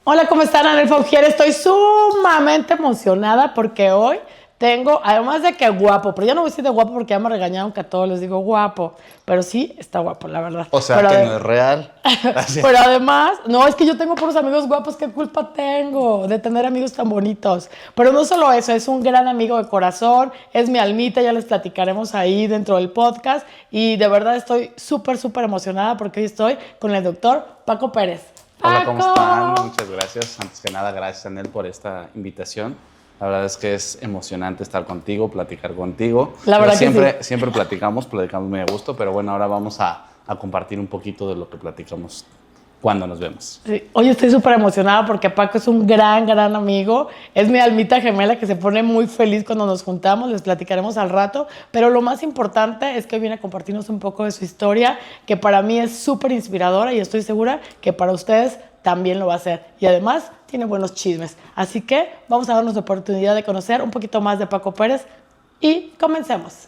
Hola, ¿cómo están? Anel Faugier. Estoy sumamente emocionada porque hoy tengo, además de que guapo, pero yo no voy a decir de guapo porque ya me regañaron que a todos les digo guapo, pero sí está guapo, la verdad. O sea pero que no es real. pero además, no, es que yo tengo puros amigos guapos, ¿qué culpa tengo de tener amigos tan bonitos? Pero no solo eso, es un gran amigo de corazón, es mi almita, ya les platicaremos ahí dentro del podcast y de verdad estoy súper emocionada porque hoy estoy con el doctor Paco Pérez. Hola, ¿cómo ¡Paco! están? Muchas gracias. Antes que nada, gracias, Anel, por esta invitación. La verdad es que es emocionante estar contigo, platicar contigo. La verdad que siempre platicamos muy a gusto, pero bueno, ahora vamos a compartir un poquito de lo que platicamos cuando nos vemos. Sí. Hoy estoy súper emocionada porque Paco es un gran amigo. Es mi almita gemela que se pone muy feliz cuando nos juntamos. Les platicaremos al rato. Pero lo más importante es que hoy viene a compartirnos un poco de su historia, que para mí es súper inspiradora y estoy segura que para ustedes también lo va a ser. Y además tiene buenos chismes. Así que vamos a darnos la oportunidad de conocer un poquito más de Paco Pérez y comencemos.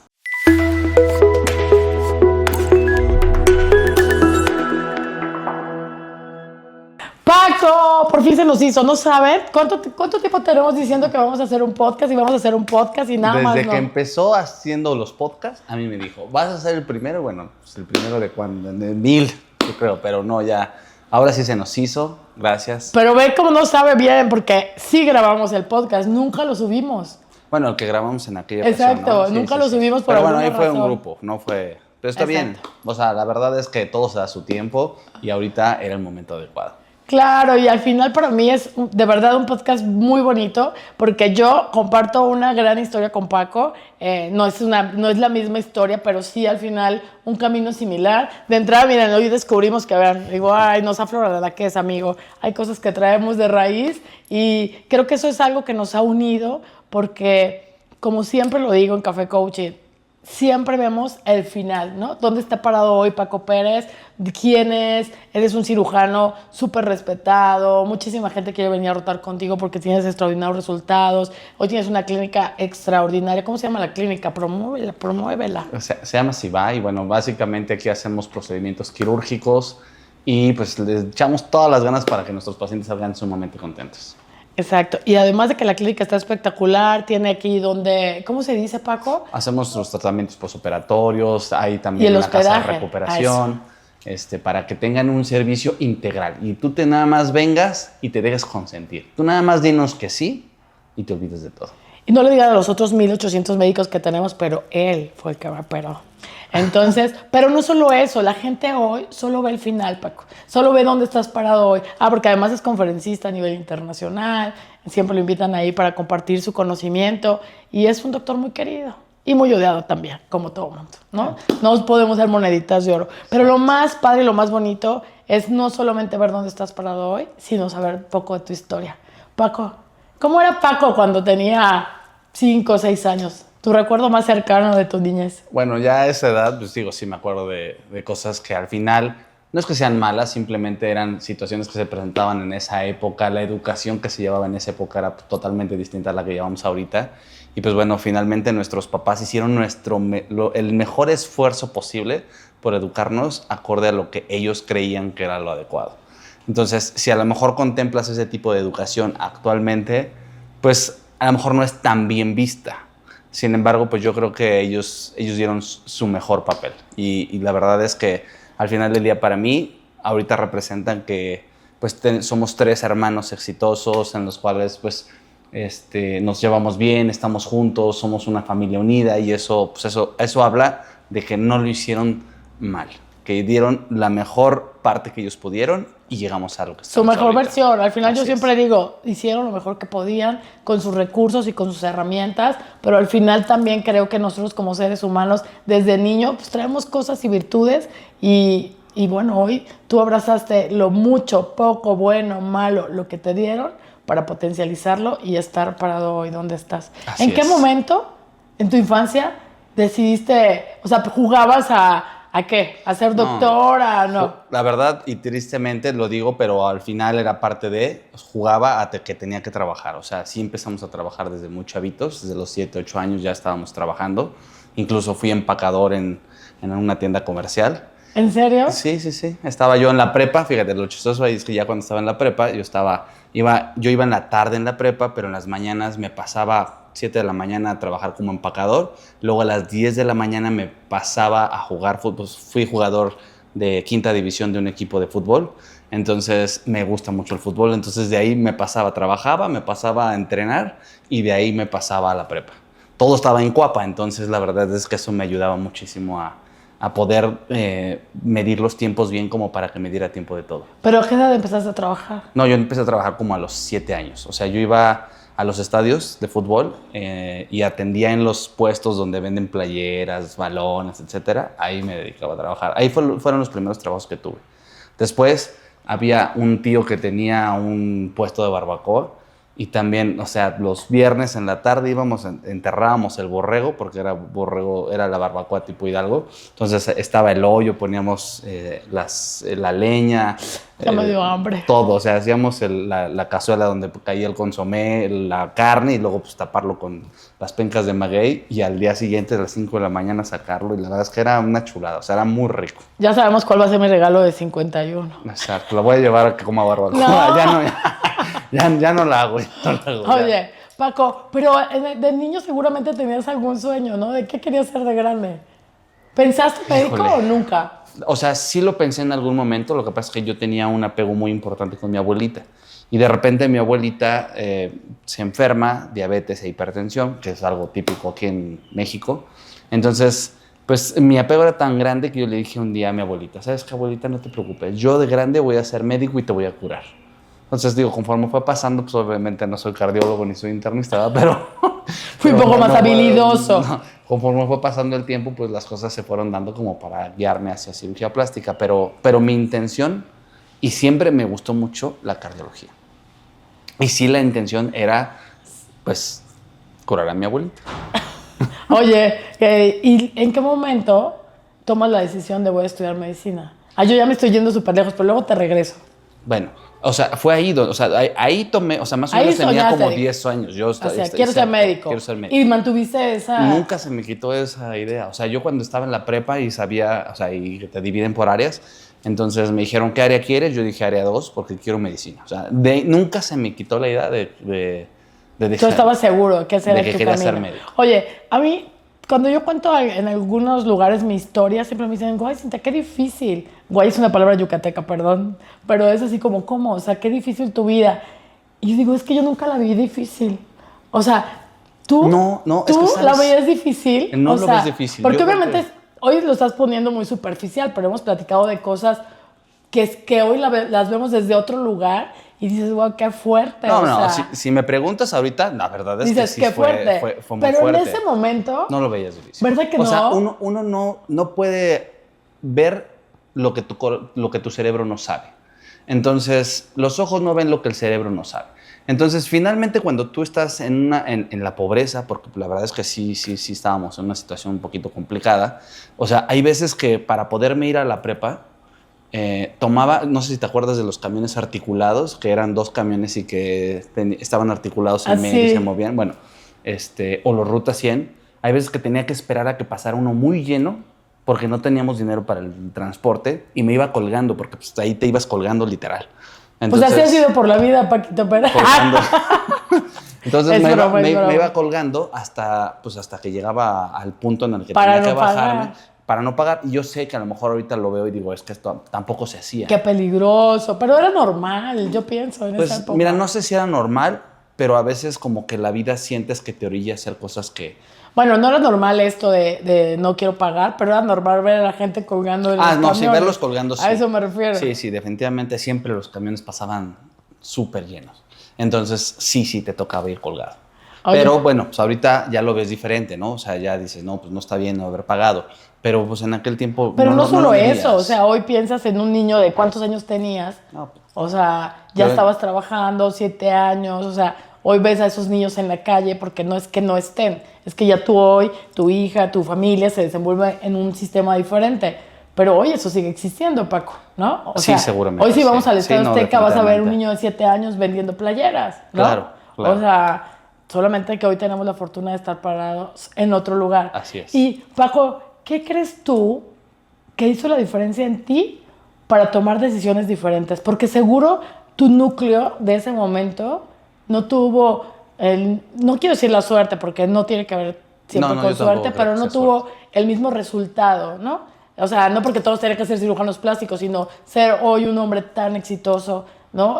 Paco, por fin se nos hizo, ¿no saben? ¿Cuánto tiempo tenemos diciendo que vamos a hacer un podcast y vamos a hacer un podcast y nada más? Desde ¿no? que empezó haciendo los podcasts, a mí me dijo, ¿vas a ser el primero? Bueno, pues el primero de cuando, de 1000, yo creo, pero no, ya, ahora sí se nos hizo, gracias. Pero ve cómo no sabe bien, porque sí grabamos el podcast, nunca lo subimos. Bueno, el que grabamos en aquella ocasión, Exacto, ¿no? Sí, nunca sí, lo sí. subimos por Pero bueno, alguna ahí fue razón. un grupo, no fue... Pero está bien. Exacto. O sea, la verdad es que todo se da a su tiempo y ahorita era el momento adecuado. Claro, y al final para mí es de verdad un podcast muy bonito porque yo comparto una gran historia con Paco. No es la misma historia, pero sí al final un camino similar. De entrada, miren, hoy descubrimos que, vean, digo, ay, nos aflora la que es, amigo. Hay cosas que traemos de raíz y creo que eso es algo que nos ha unido porque, como siempre lo digo en Café Coaching, siempre vemos el final, ¿no? ¿Dónde está parado hoy Paco Pérez? ¿Quién es? Eres un cirujano súper respetado. Muchísima gente quiere venir a rotar contigo porque tienes extraordinarios resultados. Hoy tienes una clínica extraordinaria. ¿Cómo se llama la clínica? Promuévela. Se llama Siva y bueno, básicamente aquí hacemos procedimientos quirúrgicos y pues les echamos todas las ganas para que nuestros pacientes salgan sumamente contentos. Exacto. Y además de que la clínica está espectacular, tiene aquí donde, ¿cómo se dice, Paco? Hacemos los tratamientos postoperatorios, hay Y también el una casa de hospedaje. recuperación, para que tengan un servicio integral. Y tú nada más vengas y te dejes consentir. Tú nada más dinos que sí y te olvides de todo. Y no le digan a los otros 1,800 médicos que tenemos, pero él fue el que me operó. Entonces, pero no solo eso, la gente hoy solo ve el final, Paco. Solo ve dónde estás parado hoy. Porque además es conferencista a nivel internacional. Siempre lo invitan ahí para compartir su conocimiento. Y es un doctor muy querido. Y muy odiado también, como todo mundo, ¿no? No podemos ser moneditas de oro. Pero lo más padre y lo más bonito es no solamente ver dónde estás parado hoy, sino saber un poco de tu historia. Paco, ¿cómo era Paco cuando tenía 5 o 6 años? ¿Tu recuerdo más cercano de tu niñez? Bueno, ya a esa edad, pues digo, sí me acuerdo de cosas que al final no es que sean malas, simplemente eran situaciones que se presentaban en esa época. La educación que se llevaba en esa época era totalmente distinta a la que llevamos ahorita. Y pues bueno, finalmente nuestros papás hicieron el mejor esfuerzo posible por educarnos acorde a lo que ellos creían que era lo adecuado. Entonces, si a lo mejor contemplas ese tipo de educación actualmente, pues a lo mejor no es tan bien vista. Sin embargo, pues yo creo que ellos dieron su mejor papel. Y la verdad es que al final del día para mí, ahorita representan que pues somos 3 hermanos exitosos en los cuales pues nos llevamos bien, estamos juntos, somos una familia unida y eso habla de que no lo hicieron mal, que dieron la mejor parte que ellos pudieron y llegamos a lo que estamos Su mejor ahorita. versión. Al final Así yo siempre digo, hicieron lo mejor que podían con sus recursos y con sus herramientas, pero al final también creo que nosotros como seres humanos, desde niño, pues traemos cosas y virtudes y bueno, hoy tú abrazaste lo mucho, poco, bueno, malo, lo que te dieron para potencializarlo y estar parado hoy donde estás. Así ¿En qué es. momento en tu infancia decidiste, o sea, jugabas ¿a qué? ¿A ser doctora? No. La verdad, y tristemente lo digo, pero al final era parte de, jugaba a que tenía que trabajar. O sea, sí empezamos a trabajar desde muy chavitos, desde los 7, 8 años ya estábamos trabajando. Incluso fui empacador en una tienda comercial. ¿En serio? Sí, sí, sí. Estaba yo en la prepa, fíjate, lo chistoso ahí es que ya cuando estaba en la prepa, yo iba en la tarde en la prepa, pero en las mañanas me pasaba 7 de la mañana a trabajar como empacador, luego a las 10 de la mañana me pasaba a jugar fútbol, pues fui jugador de quinta división de un equipo de fútbol, entonces me gusta mucho el fútbol, entonces de ahí me pasaba, trabajaba, me pasaba a entrenar y de ahí me pasaba a la prepa. Todo estaba en Cuapa, entonces la verdad es que eso me ayudaba muchísimo a poder medir los tiempos bien como para que me diera tiempo de todo. ¿Pero a qué edad empezaste a trabajar? No, yo empecé a trabajar como a los 7 años. O sea, yo iba a los estadios de fútbol y atendía en los puestos donde venden playeras, balones, etcétera. Ahí me dedicaba a trabajar. Ahí fueron los primeros trabajos que tuve. Después había un tío que tenía un puesto de barbacoa y también, o sea, los viernes en la tarde enterrábamos el borrego, porque era la barbacoa tipo Hidalgo. Entonces estaba el hoyo, poníamos la leña. Ya me dio hambre. Todo, o sea, hacíamos la cazuela donde caía el consomé, la carne y luego pues taparlo con las pencas de maguey y al día siguiente a las 5 de la mañana sacarlo y la verdad es que era una chulada, o sea, era muy rico. Ya sabemos cuál va a ser mi regalo de 51. Exacto, la voy a llevar a que coma barbacoa. No. Ya no la hago. Oye, Paco, pero de niño seguramente tenías algún sueño, ¿no? ¿De qué querías ser de grande? ¿Pensaste médico o nunca? O sea, sí lo pensé en algún momento, lo que pasa es que yo tenía un apego muy importante con mi abuelita. Y de repente mi abuelita se enferma, diabetes e hipertensión, que es algo típico aquí en México. Entonces, pues mi apego era tan grande que yo le dije un día a mi abuelita, ¿sabes qué, abuelita? No te preocupes, yo de grande voy a ser médico y te voy a curar. Entonces, digo, conforme fue pasando, pues obviamente no soy cardiólogo ni soy internista, pero... Fui un poco más habilidoso. Conforme fue pasando el tiempo, pues las cosas se fueron dando como para guiarme hacia cirugía plástica, pero mi intención, y siempre me gustó mucho la cardiología. Y sí, la intención era, pues, curar a mi abuelita. Oye, ¿y en qué momento tomas la decisión de voy a estudiar medicina? Yo ya me estoy yendo súper lejos, pero luego te regreso. Bueno, o sea, fue ahí, o sea, ahí tomé, o sea, más o menos tenía como 10 años. O sea, quiero ser médico. Quiero ser médico. Y mantuviste esa... Nunca se me quitó esa idea. O sea, yo cuando estaba en la prepa y sabía, o sea, y te dividen por áreas, entonces me dijeron, ¿qué área quieres? Yo dije área 2 porque quiero medicina. O sea, nunca se me quitó la idea de dejar. Yo estaba seguro que ese era tu camino. Quería ser médico. Oye, a mí, cuando yo cuento en algunos lugares mi historia, siempre me dicen, guay, Cintia, qué difícil. Guay es una palabra yucateca, perdón. Pero es así como, ¿cómo? O sea, qué difícil tu vida. Y yo digo, es que yo nunca la vi difícil. O sea, tú es que, ¿sabes? La veías difícil. No lo ves difícil. Porque obviamente hoy lo estás poniendo muy superficial, pero hemos platicado de cosas que hoy las vemos desde otro lugar y dices, wow, qué fuerte. No, si me preguntas ahorita, la verdad es dices, que sí qué fuerte. Fue muy pero fuerte. En ese momento... No lo veías difícil. ¿Verdad que no? O sea, uno no puede ver lo que tu cerebro no sabe. Entonces, los ojos no ven lo que el cerebro no sabe. Entonces, finalmente, cuando tú estás en la pobreza, porque la verdad es que sí estábamos en una situación un poquito complicada, o sea, hay veces que para poderme ir a la prepa, tomaba, no sé si te acuerdas de los camiones articulados, que eran 2 camiones y que estaban articulados en medio y se movían, bueno, o los Ruta 100, hay veces que tenía que esperar a que pasara uno muy lleno, porque no teníamos dinero para el transporte, y me iba colgando, porque pues, ahí te ibas colgando literal. Entonces, pues así has ido por la vida, Paquito Pérez. Entonces me iba colgando hasta que llegaba al punto en el que tenía que bajarme para no pagar. Y yo sé que a lo mejor ahorita lo veo y digo, es que esto tampoco se hacía. Qué peligroso, pero era normal, yo pienso, en esa época. Mira, no sé si era normal, pero a veces como que la vida sientes que te orilla a hacer cosas que... Bueno, no era normal esto de no quiero pagar, pero era normal ver a la gente colgando en los camiones. Sí, verlos colgando, sí. A eso me refiero. Sí, definitivamente siempre los camiones pasaban súper llenos. Entonces, sí te tocaba ir colgado. Oye. Pero bueno, pues ahorita ya lo ves diferente, ¿no? O sea, ya dices, no, pues no está bien no haber pagado. Pero pues en aquel tiempo... Pero no solo eso, o sea, hoy piensas en un niño de ¿cuántos años tenías? No, pues, o sea, ya estabas trabajando, 7 años, o sea... Hoy ves a esos niños en la calle porque no es que no estén, es que ya tú hoy, tu hija, tu familia se desenvuelve en un sistema diferente. Pero hoy eso sigue existiendo, Paco, ¿no? O sea, seguramente. Hoy si vamos al Estadio Azteca vas a ver un niño de 7 años vendiendo playeras, ¿no? Claro. O sea, solamente que hoy tenemos la fortuna de estar parados en otro lugar. Así es. Y, Paco, ¿qué crees tú que hizo la diferencia en ti para tomar decisiones diferentes? Porque seguro tu núcleo de ese momento no tuvo, no quiero decir la suerte, porque no tiene que ver siempre con suerte, pero no tuvo el mismo resultado, ¿no? O sea, no porque todos tienen que ser cirujanos plásticos, sino ser hoy un hombre tan exitoso, ¿no?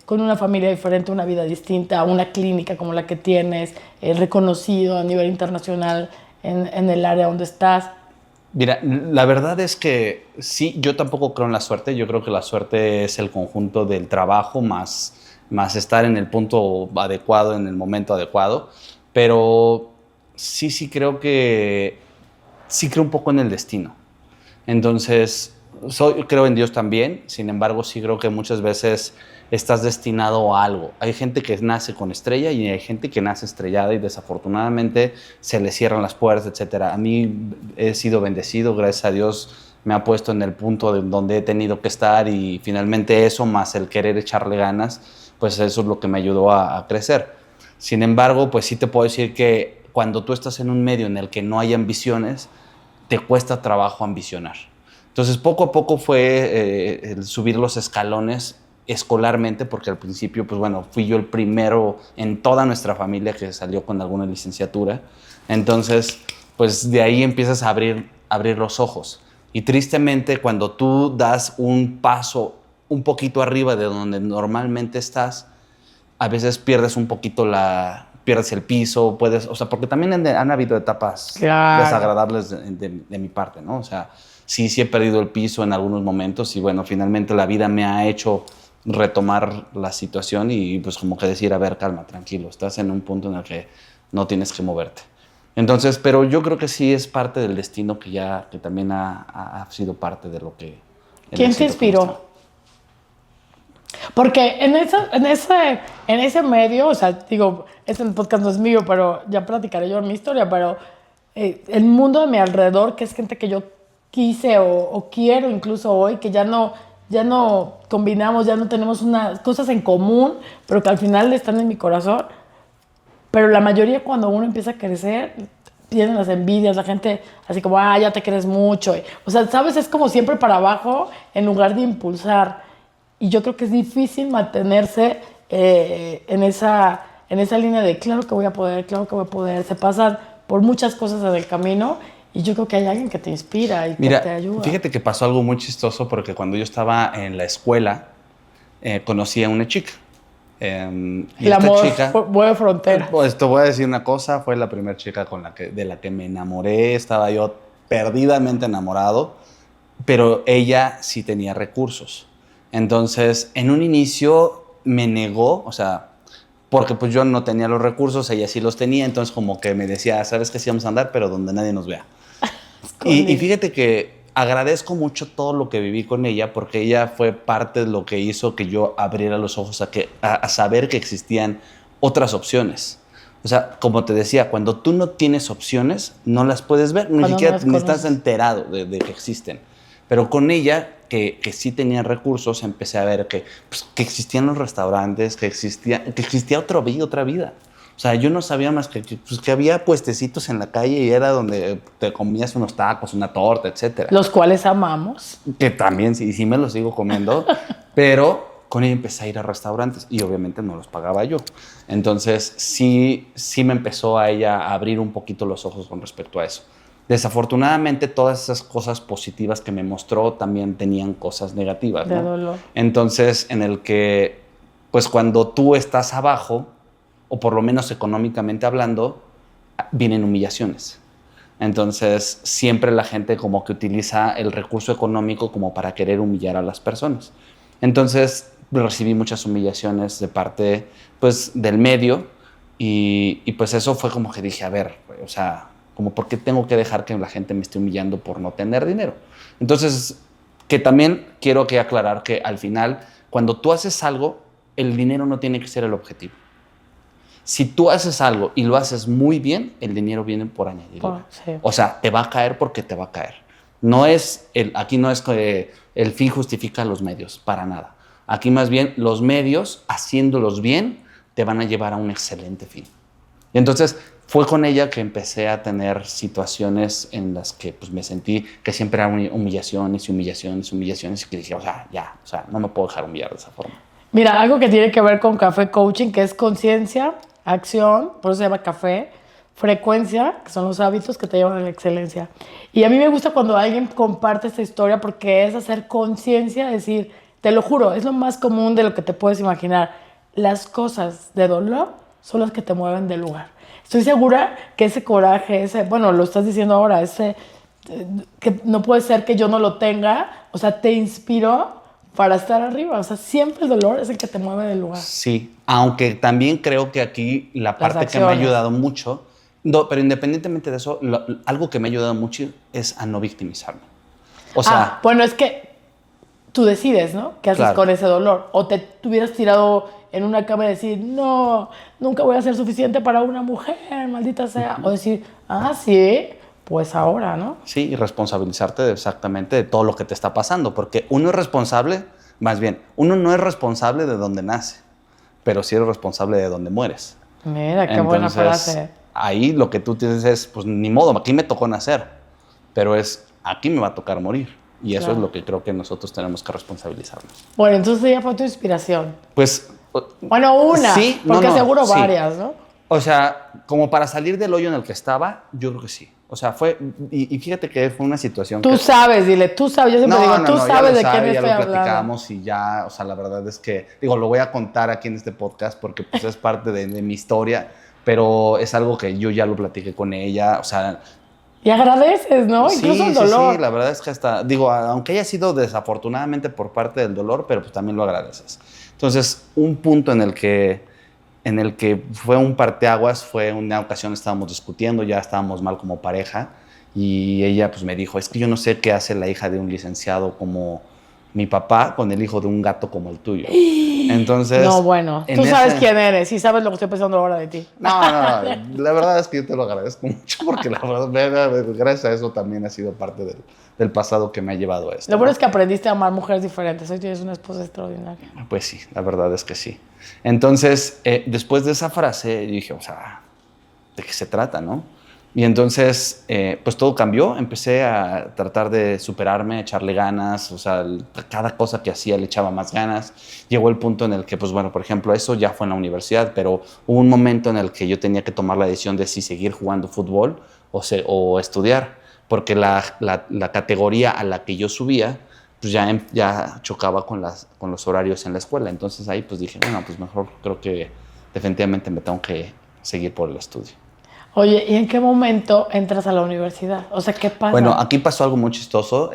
Con una familia diferente, una vida distinta, una clínica como la que tienes, reconocido a nivel internacional en el área donde estás. Mira, la verdad es que sí, yo tampoco creo en la suerte. Yo creo que la suerte es el conjunto del trabajo más estar en el punto adecuado, en el momento adecuado. Pero sí creo un poco en el destino. Entonces, creo en Dios también. Sin embargo, sí creo que muchas veces estás destinado a algo. Hay gente que nace con estrella y hay gente que nace estrellada y desafortunadamente se le cierran las puertas, etc. A mí he sido bendecido, gracias a Dios me ha puesto en el punto donde he tenido que estar y finalmente eso, más el querer echarle ganas, pues eso es lo que me ayudó a crecer. Sin embargo, pues sí te puedo decir que cuando tú estás en un medio en el que no hay ambiciones, te cuesta trabajo ambicionar. Entonces, poco a poco fue el subir los escalones escolarmente, porque al principio, pues bueno, fui yo el primero en toda nuestra familia que salió con alguna licenciatura. Entonces, pues de ahí empiezas a abrir los ojos. Y tristemente, cuando tú das un paso un poquito arriba de donde normalmente estás, a veces pierdes un poquito pierdes el piso, o sea, porque también han habido etapas desagradables de mi parte, ¿no? O sea, sí he perdido el piso en algunos momentos y bueno, finalmente la vida me ha hecho retomar la situación y pues como que decir, a ver, calma, tranquilo, estás en un punto en el que no tienes que moverte. Entonces, pero yo creo que sí es parte del destino que también ha sido parte de lo que... ¿Quién te inspiró? Porque en ese medio, o sea, digo, este podcast no es mío, pero ya platicaré yo mi historia, pero el mundo de mi alrededor, que es gente que yo quise o quiero incluso hoy, que ya no combinamos, ya no tenemos unas cosas en común, pero que al final están en mi corazón. Pero la mayoría cuando uno empieza a crecer, tienen las envidias, la gente así como, ya te crees mucho. O sea, ¿sabes? Es como siempre para abajo en lugar de impulsar. Y yo creo que es difícil mantenerse en esa línea de claro que voy a poder. Se pasan por muchas cosas en el camino y yo creo que hay alguien que te inspira y que te ayuda. Fíjate que pasó algo muy chistoso porque cuando yo estaba en la escuela conocí a una chica. El amor mueve fronteras. Pues te voy a decir una cosa, fue la primera chica de la que me enamoré, estaba yo perdidamente enamorado, pero ella sí tenía recursos. Entonces, en un inicio me negó, o sea, porque pues yo no tenía los recursos, ella sí los tenía, entonces como que me decía, sabes que sí vamos a andar, pero donde nadie nos vea. Y fíjate que agradezco mucho todo lo que viví con ella, porque ella fue parte de lo que hizo que yo abriera los ojos a saber que existían otras opciones. O sea, como te decía, cuando tú no tienes opciones, no las puedes ver, ni siquiera estás enterado de que existen. Pero con ella, que sí tenía recursos, empecé a ver que existían los restaurantes, que existía otra vida. O sea, yo no sabía más que había puestecitos en la calle y era donde te comías unos tacos, una torta, etc. Los cuales amamos. Que también sí me los sigo comiendo, pero con ella empecé a ir a restaurantes y obviamente no los pagaba yo. Entonces sí me empezó a ella a abrir un poquito los ojos con respecto a eso. Desafortunadamente, todas esas cosas positivas que me mostró también tenían cosas negativas, ¿no? De dolor. Entonces, en el que, pues cuando tú estás abajo, o por lo menos económicamente hablando, vienen humillaciones. Entonces, siempre la gente como que utiliza el recurso económico como para querer humillar a las personas. Entonces, recibí muchas humillaciones de parte, pues, del medio y pues eso fue como que dije, a ver, o sea, como por qué tengo que dejar que la gente me esté humillando por no tener dinero. Entonces, que también quiero que aclarar que al final, cuando tú haces algo, el dinero no tiene que ser el objetivo. Si tú haces algo y lo haces muy bien, el dinero viene por añadidura. Sí. O sea, te va a caer porque te va a caer. Aquí no es que el fin justifica los medios, para nada. Aquí más bien los medios, haciéndolos bien, te van a llevar a un excelente fin. Y entonces, fue con ella que empecé a tener situaciones en las que pues, me sentí que siempre eran humillaciones y humillaciones y humillaciones y que dije, o sea, no me puedo dejar humillar de esa forma. Mira, algo que tiene que ver con café coaching, que es conciencia, acción, por eso se llama café, frecuencia, que son los hábitos que te llevan a la excelencia. Y a mí me gusta cuando alguien comparte esta historia porque es hacer conciencia, decir, te lo juro, es lo más común de lo que te puedes imaginar. Las cosas de dolor son las que te mueven del lugar. Estoy segura que ese coraje, bueno, lo estás diciendo ahora, que no puede ser que yo no lo tenga, o sea, te inspiró para estar arriba. O sea, siempre el dolor es el que te mueve del lugar. Sí, aunque también creo que aquí la parte que me ha ayudado mucho, pero independientemente de eso, algo que me ha ayudado mucho es a no victimizarme. O sea, bueno, es que tú decides, ¿no? ¿Qué haces con ese dolor? O te hubieras tirado en una cama y decir, no, nunca voy a ser suficiente para una mujer, maldita sea. O decir, sí, pues ahora, ¿no? Sí, y responsabilizarte exactamente de todo lo que te está pasando, porque uno es responsable, más bien, uno no es responsable de donde nace, pero sí eres responsable de donde mueres. Mira, qué buena frase. Ahí lo que tú tienes es, pues ni modo, aquí me tocó nacer, pero aquí me va a tocar morir. Y eso es lo que creo que nosotros tenemos que responsabilizarnos. Bueno, entonces ella fue tu inspiración. Pues... Bueno, una, sí, porque seguro varias, ¿no? O sea, como para salir del hoyo en el que estaba, yo creo que sí. O sea, y fíjate que fue una situación Tú sabes, dile, tú sabes. Yo siempre digo, tú sabes de quién estoy hablando. Ya lo platicamos y ya, o sea, la verdad es que, lo voy a contar aquí en este podcast porque pues es parte de mi historia, pero es algo que yo ya lo platiqué con ella, o sea... Y agradeces, ¿no? Sí, incluso el dolor. Sí, la verdad es que hasta, aunque haya sido desafortunadamente por parte del dolor, pero pues también lo agradeces. Entonces, un punto en el que fue un parteaguas fue una ocasión, estábamos discutiendo, ya estábamos mal como pareja, y ella pues me dijo, es que yo no sé qué hace la hija de un licenciado como mi papá con el hijo de un gato como el tuyo. Entonces... No, bueno, tú sabes quién eres y sabes lo que estoy pensando ahora de ti. No, la verdad es que yo te lo agradezco mucho porque la verdad, gracias a eso también ha sido parte del pasado que me ha llevado a esto. Lo bueno es que aprendiste a amar mujeres diferentes. Hoy tienes una esposa extraordinaria. Pues sí, la verdad es que sí. Entonces, después de esa frase, dije, o sea, ¿de qué se trata, no? Y entonces, pues todo cambió. Empecé a tratar de superarme, echarle ganas. O sea, cada cosa que hacía le echaba más ganas. Llegó el punto en el que, pues bueno, por ejemplo, eso ya fue en la universidad, pero hubo un momento en el que yo tenía que tomar la decisión de si seguir jugando fútbol o estudiar, porque la categoría a la que yo subía, pues ya chocaba con los horarios en la escuela. Entonces ahí pues dije, bueno, pues mejor creo que definitivamente me tengo que seguir por el estudio. Oye, ¿y en qué momento entras a la universidad? O sea, ¿qué pasa? Bueno, aquí pasó algo muy chistoso.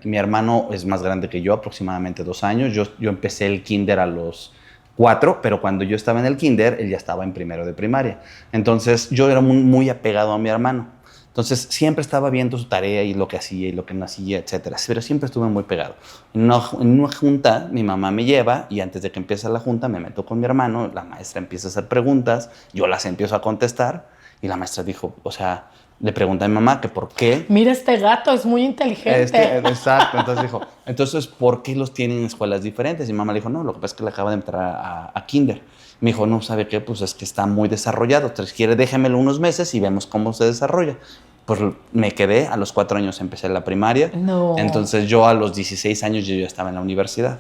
Mi hermano es más grande que yo, aproximadamente 2 años. Yo empecé el kinder a los 4, pero cuando yo estaba en el kinder, él ya estaba en primero de primaria. Entonces, yo era muy apegado a mi hermano. Entonces, siempre estaba viendo su tarea y lo que hacía y lo que no hacía, etcétera. Pero siempre estuve muy pegado. En una junta, mi mamá me lleva y antes de que empiece la junta, me meto con mi hermano. La maestra empieza a hacer preguntas, yo las empiezo a contestar. Y la maestra dijo, o sea, le pregunté a mi mamá que por qué. Mira, este gato es muy inteligente. Exacto. Entonces dijo, ¿por qué los tienen en escuelas diferentes? Y mi mamá le dijo, no, lo que pasa es que le acaba de entrar a kinder. Me dijo, no, ¿sabe qué? Pues es que está muy desarrollado. Entonces, quiere, déjemelo unos meses y vemos cómo se desarrolla. Pues me quedé, a los 4 años empecé la primaria. No. Entonces yo a los 16 años yo ya estaba en la universidad.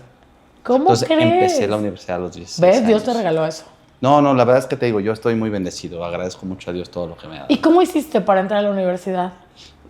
¿Cómo Entonces, crees? empecé la universidad a los 16 ¿Ves? años. Dios te regaló eso. No, la verdad es que te digo, yo estoy muy bendecido. Agradezco mucho a Dios todo lo que me ha dado. ¿Y cómo hiciste para entrar a la universidad?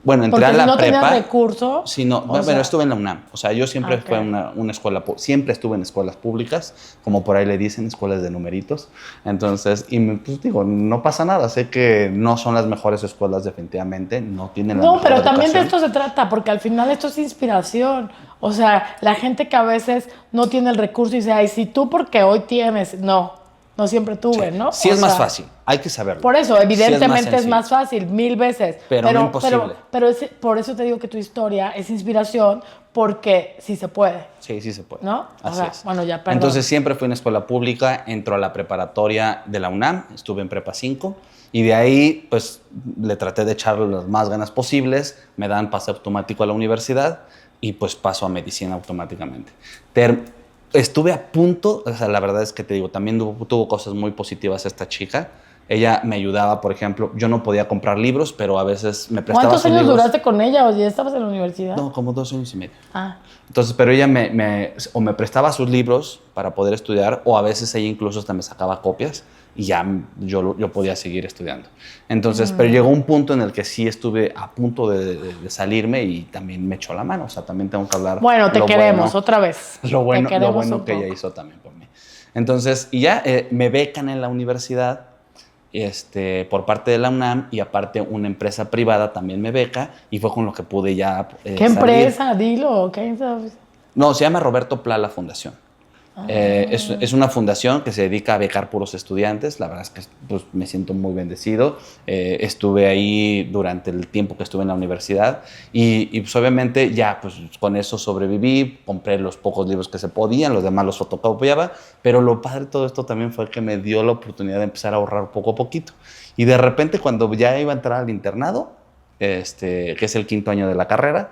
Bueno, entré a la prepa. Porque si no tenías recurso. Sí, no, bueno, estuve en la UNAM. O sea, yo siempre fui una escuela, siempre estuve en escuelas públicas, como por ahí le dicen, escuelas de numeritos. Entonces, pues digo, no pasa nada. Sé que no son las mejores escuelas definitivamente, no tienen la mejor pero educación. también de esto se trata, porque al final esto es inspiración. O sea, la gente que a veces no tiene el recurso y dice, ay, si tú porque hoy tienes, no siempre tuve, ¿no? Sí, es más fácil, hay que saberlo. Por eso, evidentemente es más fácil, 1000 veces. Pero no imposible. Pero por eso te digo que tu historia es inspiración, porque sí se puede. Sí se puede. ¿No? Así es. Bueno, ya, perdón. Entonces siempre fui en escuela pública, entro a la preparatoria de la UNAM, estuve en prepa 5, y de ahí pues le traté de echarle las más ganas posibles, me dan pase automático a la universidad y pues paso a medicina automáticamente. Estuve a punto, o sea, la verdad es que te digo, también tuvo cosas muy positivas esta chica. Ella me ayudaba, por ejemplo, yo no podía comprar libros, pero a veces me prestaba ¿Cuántos sus años libros. duraste con ella o ya estabas en la universidad? No, como 2 años y medio. Ah, Entonces, pero ella o me prestaba sus libros para poder estudiar, o a veces ella incluso hasta me sacaba copias y ya yo podía seguir estudiando. Entonces, pero llegó un punto en el que sí estuve a punto de salirme y también me echó la mano. O sea, también tengo que hablar. bueno, te lo queremos bueno, otra vez. lo Te bueno, queremos lo bueno un que ella poco. hizo también por mí. Entonces, y ya me becan en la universidad por parte de la UNAM, y aparte una empresa privada también me beca, y fue con lo que pude ya ¿Qué salir. empresa? Dilo. ¿Qué empresa? No, se llama Roberto Pla la fundación. Es una fundación que se dedica a becar puros estudiantes. La verdad es que pues, me siento muy bendecido. Estuve ahí durante el tiempo que estuve en la universidad y pues obviamente ya pues con eso sobreviví, compré los pocos libros que se podían, los demás los fotocopiaba, pero lo padre de todo esto también fue que me dio la oportunidad de empezar a ahorrar poco a poquito. Y de repente cuando ya iba a entrar al internado, que es el 5º año de la carrera,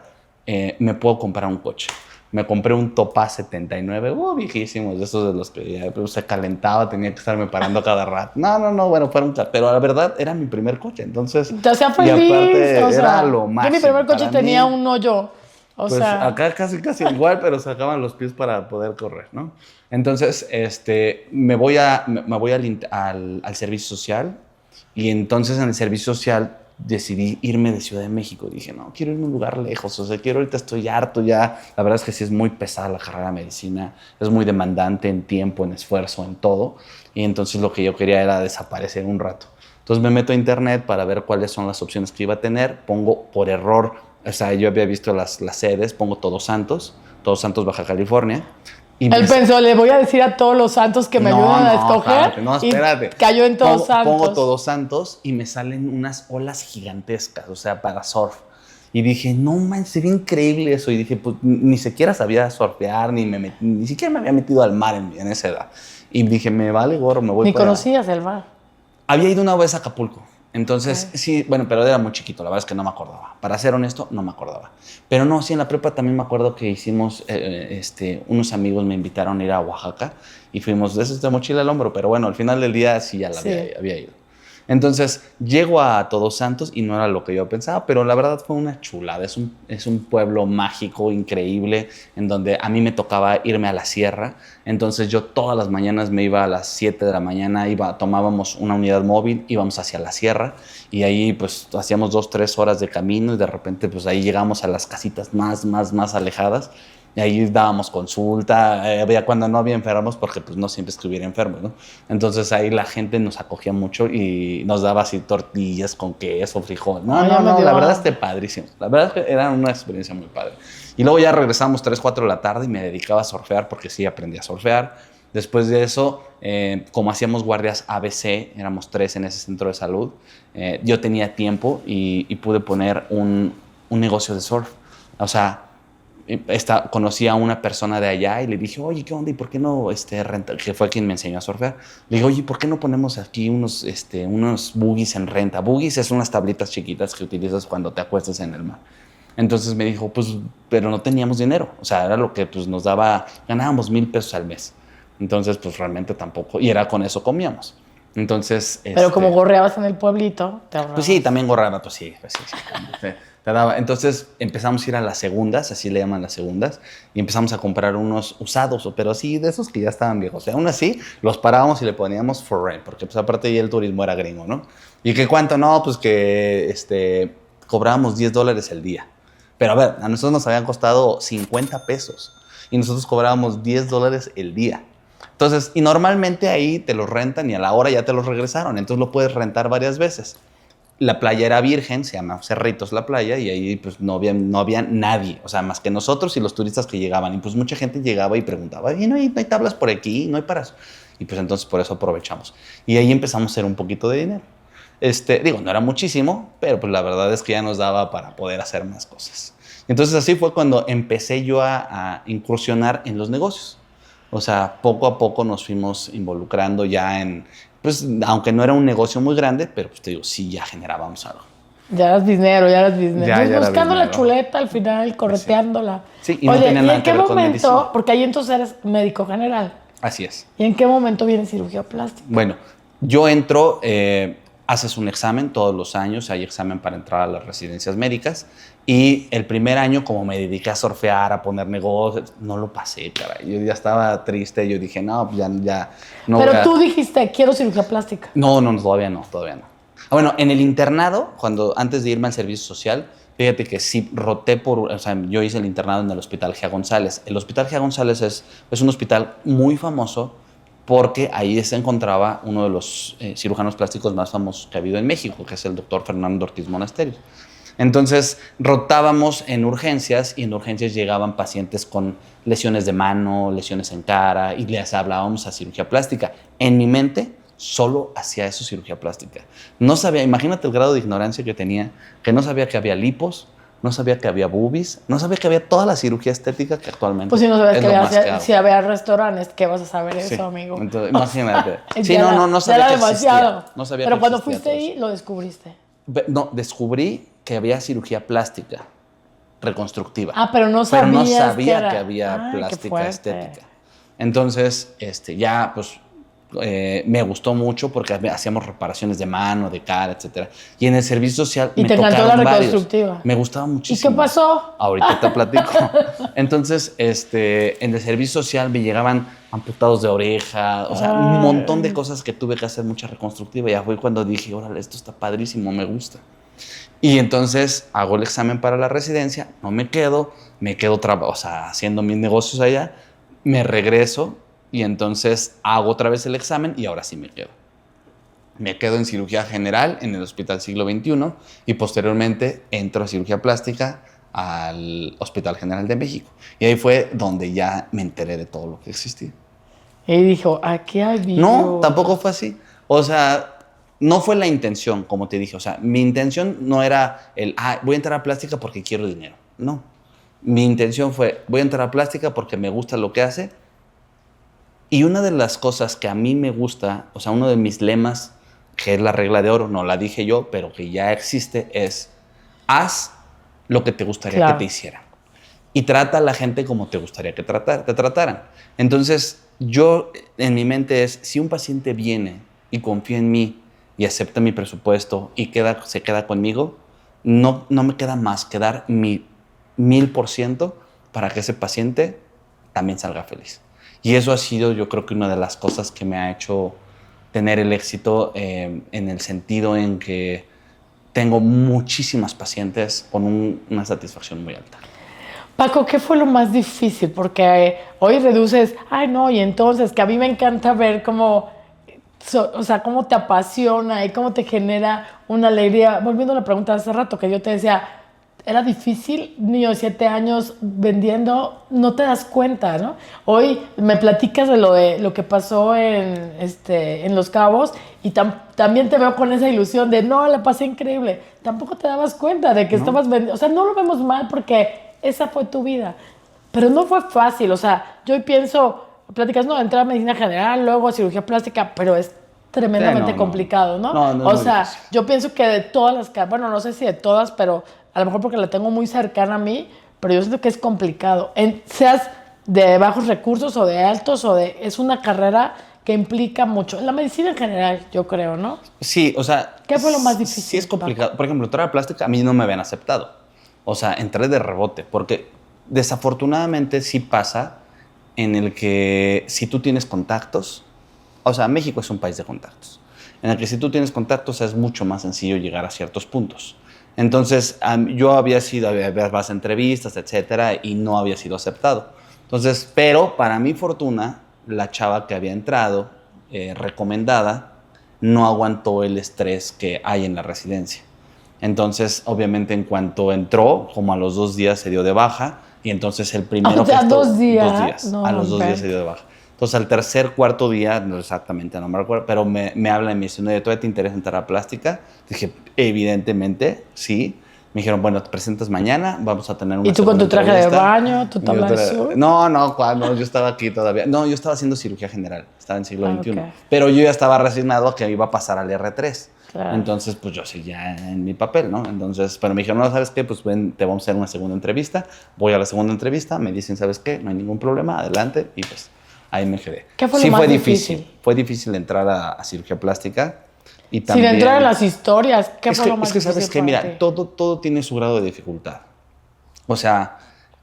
me puedo comprar un coche. Me compré un Topaz 79, viejísimos, de esos de los que ya se calentaba, tenía que estarme parando cada rato. No, bueno, fueron, pero la verdad era mi primer coche, entonces. Te hacía feliz. Y aparte O sea, era lo yo máximo. mi primer coche para tenía mí. un hoyo. O Pues sea, acá casi igual, pero sacaban los pies para poder correr, ¿no? Entonces, me voy al servicio social, y entonces en el servicio social decidí irme de Ciudad de México. Dije, no, quiero irme a un lugar lejos, o sea, ahorita estoy harto ya. La verdad es que sí es muy pesada la carrera de medicina, es muy demandante en tiempo, en esfuerzo, en todo, y entonces lo que yo quería era desaparecer un rato. Entonces me meto a internet para ver cuáles son las opciones que iba a tener, pongo por error, o sea, yo había visto las sedes, pongo Todos Santos, Baja California. Y él pensó, le voy a decir a todos los santos que me ayuden a escoger. Espérate. Y cayó en Todos Santos. Pongo Todos Santos y me salen unas olas gigantescas, o sea, para surf. Y dije, no manches, se ve increíble eso. Y dije, pues ni siquiera sabía surfear, ni siquiera me había metido al mar en esa edad. Y dije, me vale gorro, me voy Ni para... conocías el mar. Había ido una vez a Acapulco. Entonces, sí, bueno, pero era muy chiquito, la verdad es que no me acordaba. Para ser honesto, no me acordaba. Pero no, sí, en la prepa también me acuerdo que hicimos, unos amigos me invitaron a ir a Oaxaca y fuimos de mochila al hombro, pero bueno, al final del día sí ya había ido. Entonces, llego a Todos Santos y no era lo que yo pensaba, pero la verdad fue una chulada. Es un pueblo mágico, increíble, en donde a mí me tocaba irme a la sierra. Entonces, yo todas las mañanas me iba a las 7 de la mañana, tomábamos una unidad móvil, íbamos hacia la sierra y ahí pues hacíamos 2-3 horas de camino y de repente pues ahí llegamos a las casitas más alejadas. Y ahí dábamos consulta, cuando no había enfermos, porque pues no siempre estuviera enfermos, ¿no? Entonces ahí la gente nos acogía mucho y nos daba así tortillas con queso, frijol. No, la verdad es que padrísimo. La verdad es que era una experiencia muy padre. Y luego ya regresamos 3-4 de la tarde y me dedicaba a surfear, porque sí aprendí a surfear. Después de eso, como hacíamos guardias ABC, éramos 3 en ese centro de salud, yo tenía tiempo y pude poner un negocio de surf. O sea, conocí a una persona de allá y le dije, oye, ¿qué onda? ¿Y por qué no renta? Que fue quien me enseñó a surfear. Le dije, oye, ¿por qué no ponemos aquí unos buggies en renta? Buggies es unas tablitas chiquitas que utilizas cuando te acuestas en el mar. Entonces me dijo, pues, pero no teníamos dinero. O sea, era lo que pues, nos daba, ganábamos $1,000 al mes. Entonces, pues realmente tampoco, y era con eso comíamos. Entonces, pero como gorreabas en el pueblito, te ahorrabas. Pues sí, también gorreaba, pues sí. Te daba. Entonces empezamos a ir a las segundas, así le llaman las segundas, y empezamos a comprar unos usados, pero sí, de esos que ya estaban viejos. O sea, aún así, los parábamos y le poníamos for rent, porque pues aparte ya el turismo era gringo, ¿no? ¿Y qué cuánto? No, pues que cobrábamos $10 el día. Pero a ver, a nosotros nos habían costado $50 y nosotros cobrábamos $10 el día. Entonces, y normalmente ahí te los rentan y a la hora ya te los regresaron, entonces lo puedes rentar varias veces. La playa era virgen, se llama Cerritos la playa, y ahí pues no había nadie, o sea, más que nosotros y los turistas que llegaban. Y pues mucha gente llegaba y preguntaba, ¿y no hay tablas por aquí? ¿No hay para eso? Y pues entonces por eso aprovechamos. Y ahí empezamos a hacer un poquito de dinero. Digo, no era muchísimo, pero pues la verdad es que ya nos daba para poder hacer más cosas. Entonces así fue cuando empecé yo a incursionar en los negocios. O sea, poco a poco nos fuimos involucrando ya pues, aunque no era un negocio muy grande, pero pues te digo, sí, ya generábamos algo. Ya eras biznero. Ya Buscando era la chuleta al final, correteándola. Sí, y no tenía nada que ver con medicina. Porque ahí entonces eres médico general. Así es. ¿Y en qué momento viene cirugía plástica? Bueno, Yo entro, haces un examen todos los años, hay examen para entrar a las residencias médicas, y el primer año, como me dediqué a surfear, a poner negocios, no lo pasé, caray. Yo ya estaba triste, yo dije, no, pues ya no. Pero tú dijiste, quiero cirugía plástica. No, todavía no. Bueno, en el internado, antes de irme al servicio social, fíjate que sí roté o sea, yo hice el internado en el Hospital G. González. El Hospital G. González es un hospital muy famoso porque ahí se encontraba uno de los cirujanos plásticos más famosos que ha habido en México, que es el doctor Fernando Ortiz Monasterios. Entonces, rotábamos en urgencias y en urgencias llegaban pacientes con lesiones de mano, lesiones en cara, y les hablábamos a cirugía plástica. En mi mente, solo hacía eso, cirugía plástica. No sabía, imagínate el grado de ignorancia que tenía, que no sabía que había lipos, no sabía que había boobies, no sabía que había toda la cirugía estética que actualmente pues si no sabes es que lo había, más que hago. si había restaurantes, ¿qué vas a saber Sí. eso, amigo? Entonces, imagínate. Sí, Ya no sabía era que demasiado. existía. No sabía Pero que cuando existía fuiste todo ahí, eso. lo descubriste. No, descubrí que había cirugía plástica reconstructiva. Ah, pero no Pero no sabías sabía que era. que había Ay, qué plástica fuerte. estética. Entonces, ya, pues, me gustó mucho porque hacíamos reparaciones de mano, de cara, etcétera. Y en el servicio social ¿Y me te encantó tocaron la varios. reconstructiva? Me gustaba muchísimo. ¿Y qué pasó? Ahorita te platico. Entonces, en el servicio social me llegaban amputados de oreja, o sea, un montón de cosas que tuve que hacer mucha reconstructiva. Ya fue cuando dije, órale, esto está padrísimo, me gusta. Y entonces hago el examen para la residencia, no me quedo haciendo mis negocios allá, me regreso y entonces hago otra vez el examen y ahora sí me quedo. Me quedo en cirugía general en el Hospital Siglo XXI y posteriormente entro a cirugía plástica al Hospital General de México. Y ahí fue donde ya me enteré de todo lo que existía. Y dijo, aquí hay video. No, tampoco fue así. O sea, no fue la intención, como te dije. O sea, mi intención no era voy a entrar a plástica porque quiero dinero. No. Mi intención fue, voy a entrar a plástica porque me gusta lo que hace. Y una de las cosas que a mí me gusta, o sea, uno de mis lemas, que es la regla de oro, no la dije yo, pero que ya existe, es haz lo que te gustaría que te hicieran. Y trata a la gente como te gustaría que te trataran. Entonces, yo, en mi mente es, si un paciente viene y confía en mí y acepta mi presupuesto y se queda conmigo, no me queda más que dar mi 1000% para que ese paciente también salga feliz. Y eso ha sido, yo creo que una de las cosas que me ha hecho tener el éxito en el sentido en que tengo muchísimas pacientes con una satisfacción muy alta. Paco, ¿qué fue lo más difícil? Porque hoy reduces, ay no, y entonces, que a mí me encanta ver cómo, o sea, cómo te apasiona y cómo te genera una alegría. Volviendo a la pregunta de hace rato, que yo te decía, era difícil, niño de 7 años vendiendo, no te das cuenta, ¿no? Hoy me platicas de lo que pasó en Los Cabos y también te veo con esa ilusión de, no, la pasé increíble. Tampoco te dabas cuenta de que estabas vendiendo. O sea, no lo vemos mal porque esa fue tu vida. Pero no fue fácil. O sea, yo hoy pienso, platicas, no, entrar a medicina general, luego a cirugía plástica, pero es tremendamente complicado, ¿no? No, o sea, yo pienso que de todas las, bueno, no sé si de todas, pero a lo mejor porque la tengo muy cercana a mí, pero yo siento que es complicado. Seas de bajos recursos o de altos, es una carrera que implica mucho. La medicina en general, yo creo, ¿no? Sí, o sea... ¿Qué fue lo más difícil? Sí es complicado. Paco? Por ejemplo, entrar a plástica a mí no me habían aceptado. O sea, entré de rebote, porque desafortunadamente sí pasa en el que si tú tienes contactos, o sea, México es un país de contactos, en el que si tú tienes contactos es mucho más sencillo llegar a ciertos puntos. Entonces, yo había varias entrevistas, etcétera, y no había sido aceptado. Entonces, pero para mi fortuna, la chava que había entrado, recomendada, no aguantó el estrés que hay en la residencia. Entonces, obviamente, en cuanto entró, como a los 2 días se dio de baja, y entonces el primero que estuvo... 2 días. 2 días. No, a los 2 días se dio de baja. Entonces, al tercer, cuarto día, no exactamente, no me recuerdo, pero me habla y me dice, ¿no, ¿todavía te interesa entrar a plástica? Dije, evidentemente, sí. Me dijeron, bueno, te presentas mañana, vamos a tener una ¿Y tú con tu traje de baño, tu tabla de surf? No, cuando yo estaba aquí todavía. No, yo estaba haciendo cirugía general, estaba en siglo XXI. Okay. Pero yo ya estaba resignado a que iba a pasar al R3. Claro. Entonces, pues yo seguía en mi papel, ¿no? Entonces, pero me dijeron, no, ¿sabes qué? Pues ven, te vamos a hacer una segunda entrevista. Voy a la segunda entrevista, me dicen, ¿sabes qué? No hay ningún problema, adelante. Y pues ahí me quedé. ¿Qué fue lo Sí más fue difícil? Fue difícil entrar a cirugía plástica y Sin también... entrar en las historias, ¿qué fue lo más Es que difícil sabes que, para mira, ti? todo tiene su grado de dificultad. O sea,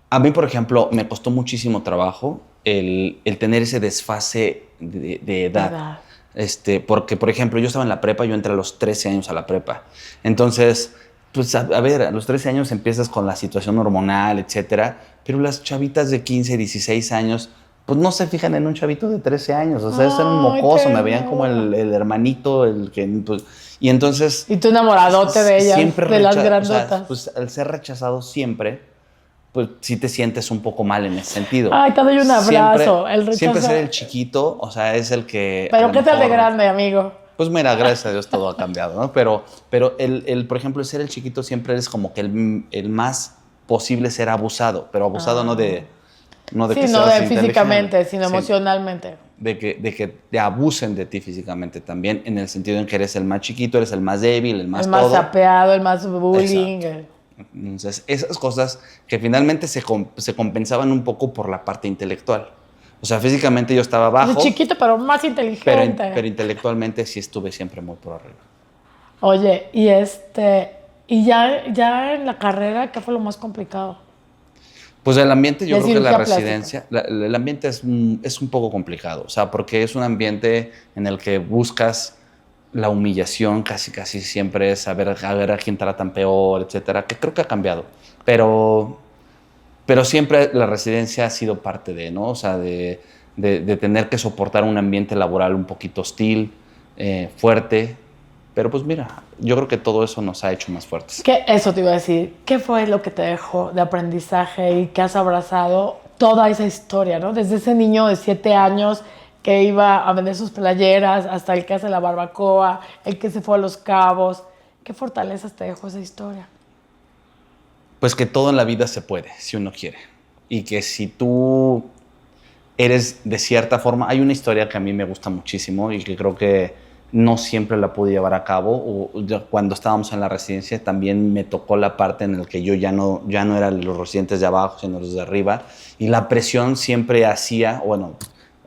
a mí, por ejemplo, me costó muchísimo trabajo el tener ese desfase de edad. Edad. Porque, por ejemplo, yo estaba en la prepa, yo entré a los 13 años a la prepa. Entonces, pues, a ver, a los 13 años empiezas con la situación hormonal, etcétera, pero las chavitas de 15, 16 años, pues no se fijan en un chavito de 13 años. O sea, ese era un Ay, mocoso, me veían como ternura. el hermanito, el que... Pues, y entonces... Y tú enamoradote de ellas, Siempre de las o sea, grandotas. pues al ser rechazado siempre, pues sí te sientes un poco mal en ese sentido. Ay, te doy un abrazo. El rechazo. Siempre ser el chiquito, o sea, es el que... a Pero lo ¿qué tal de mejor- grande, amigo? Pues mira, gracias a Dios todo ha cambiado, ¿no? Pero por ejemplo, el ser el chiquito siempre es como que el más posible ser abusado, pero abusado no de Sí, que no seas de físicamente, inteligente, sino emocionalmente. de que te abusen de ti físicamente también, en el sentido en que eres el más chiquito, eres el más débil, el más El más todo. sapeado, el más bullying. Exacto. Entonces, esas cosas que finalmente se compensaban un poco por la parte intelectual. O sea, físicamente yo estaba Es bajo, chiquito, pero más pero inteligente. intelectualmente sí estuve siempre muy por arriba. Oye, y ya en la carrera, ¿qué fue lo más complicado? Pues el ambiente, yo De creo que la cirugía plástica. residencia, el ambiente es un poco complicado, o sea, porque es un ambiente en el que buscas la humillación, casi siempre es a ver a quién tratan peor, etcétera, que creo que ha cambiado, pero siempre la residencia ha sido parte de, ¿no? O sea, de tener que soportar un ambiente laboral un poquito hostil, fuerte, pero pues mira, yo creo que todo eso nos ha hecho más fuertes. Eso te iba a decir. ¿Qué fue lo que te dejó de aprendizaje y que has abrazado toda esa historia, ¿no? Desde ese niño de 7 años que iba a vender sus playeras hasta el que hace la barbacoa, el que se fue a Los Cabos. ¿Qué fortalezas te dejó esa historia? Pues que todo en la vida se puede, si uno quiere. Y que si tú eres de cierta forma... Hay una historia que a mí me gusta muchísimo y que creo que no siempre la pude llevar a cabo. Cuando estábamos en la residencia también me tocó la parte en la que yo ya no eran los residentes de abajo, sino los de arriba. Y la presión siempre hacía, bueno,